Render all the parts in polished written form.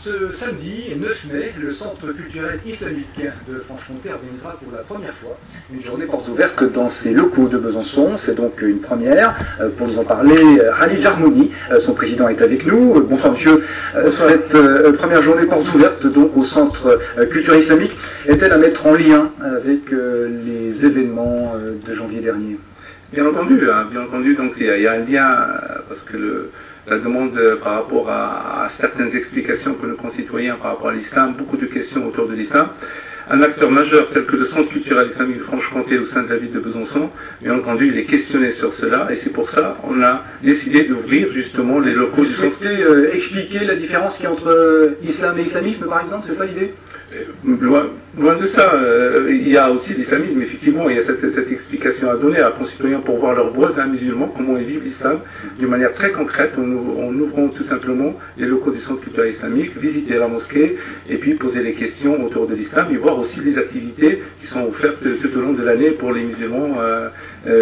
Ce samedi 9 mai, le Centre culturel islamique de Franche-Comté organisera pour la première fois une journée portes ouvertes dans ses locaux de Besançon. C'est donc une première. Pour nous en parler, Khalid Jarmouni, son président, est avec nous. Bonsoir monsieur. Bonsoir. Cette première journée portes ouvertes donc au Centre culturel islamique est-elle à mettre en lien avec les événements de janvier dernier? Bien entendu, donc il y a un lien parce que la demande par rapport à certaines explications que nos concitoyens par rapport à l'islam, beaucoup de questions autour de l'islam. Un acteur majeur tel que le Centre culturel islamique de Franche-Comté au sein de la ville de Besançon, bien entendu, il est questionné sur cela et c'est pour ça qu'on a décidé d'ouvrir justement les locaux. Vous souhaitez expliquer la différence qu'il y a entre islam et islamisme par exemple, c'est ça l'idée? Loin de ça, il y a aussi l'islamisme, effectivement, il y a cette explication à donner à nos concitoyens pour voir leurs voisins musulmans, comment ils vivent l'islam, d'une manière très concrète, en ouvrant tout simplement les locaux du Centre culturel islamique, visiter la mosquée, et puis poser des questions autour de l'islam, et voir aussi les activités qui sont offertes tout au long de l'année pour les musulmans,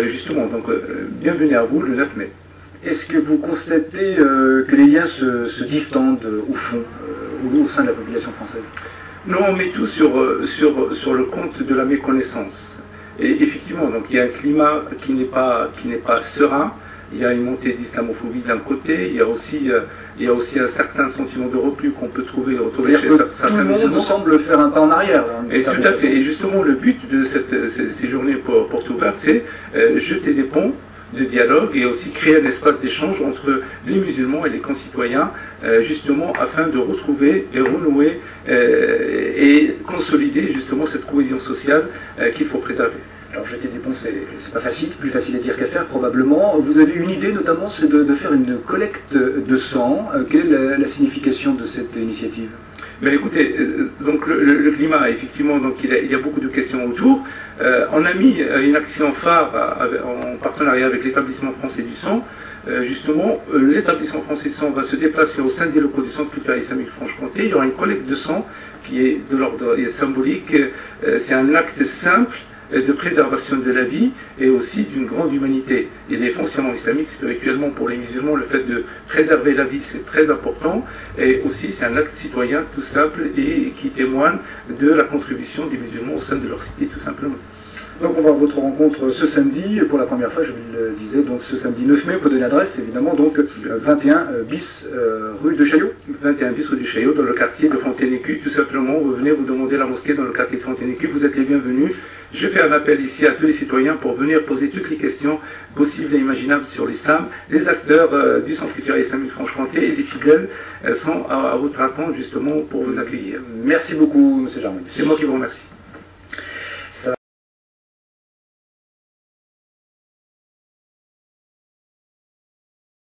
justement. Donc, bienvenue à vous le 9 mai. Est-ce que vous constatez que les liens se distendent au fond, au sein de la population française? Non, on met tout sur le compte de la méconnaissance. Et effectivement, donc il y a un climat qui n'est pas serein. Il y a une montée d'islamophobie d'un côté. Il y a aussi un certain sentiment de repli qu'on peut retrouver chez certains musulmans. Tout le monde semble faire un pas en arrière. Et tout à fait. Et justement, le but de ces journées portes ouvertes, c'est jeter des ponts de dialogue et aussi créer un espace d'échange entre les musulmans et les concitoyens, justement afin de retrouver et renouer et consolider justement cette cohésion sociale qu'il faut préserver. Alors jeter des ponts, c'est pas facile, plus facile à dire qu'à faire probablement. Vous avez une idée notamment, c'est de faire une collecte de sang. Quelle est la signification de cette initiative? Ben écoutez, donc le climat, effectivement, donc il y a beaucoup de questions autour. On a mis une action phare en partenariat avec l'établissement français du sang. Justement, l'établissement français du sang va se déplacer au sein des locaux du Centre culturel islamique de Franche-Comté. Il y aura une collecte de sang qui est de l'ordre symbolique. C'est un acte simple de préservation de la vie et aussi d'une grande humanité. Il est foncièrement islamique, spirituellement pour les musulmans, le fait de préserver la vie c'est très important et aussi c'est un acte citoyen tout simple et qui témoigne de la contribution des musulmans au sein de leur cité tout simplement. Donc on va à votre rencontre ce samedi, pour la première fois, je vous le disais, donc ce samedi 9 mai, pour donner l'adresse, évidemment, donc 21 bis rue de Chaillot. 21 bis rue du Chaillot, dans le quartier de Fontaine-Écu, tout simplement, vous venez vous demander la mosquée dans le quartier de Fontaine-Écu, vous êtes les bienvenus. Je fais un appel ici à tous les citoyens pour venir poser toutes les questions possibles et imaginables sur l'islam. Les acteurs du Centre culturel islamique Franche-Comté et les fidèles sont à votre attente justement pour vous accueillir. Merci beaucoup, M. Jarmouni. C'est moi qui vous remercie.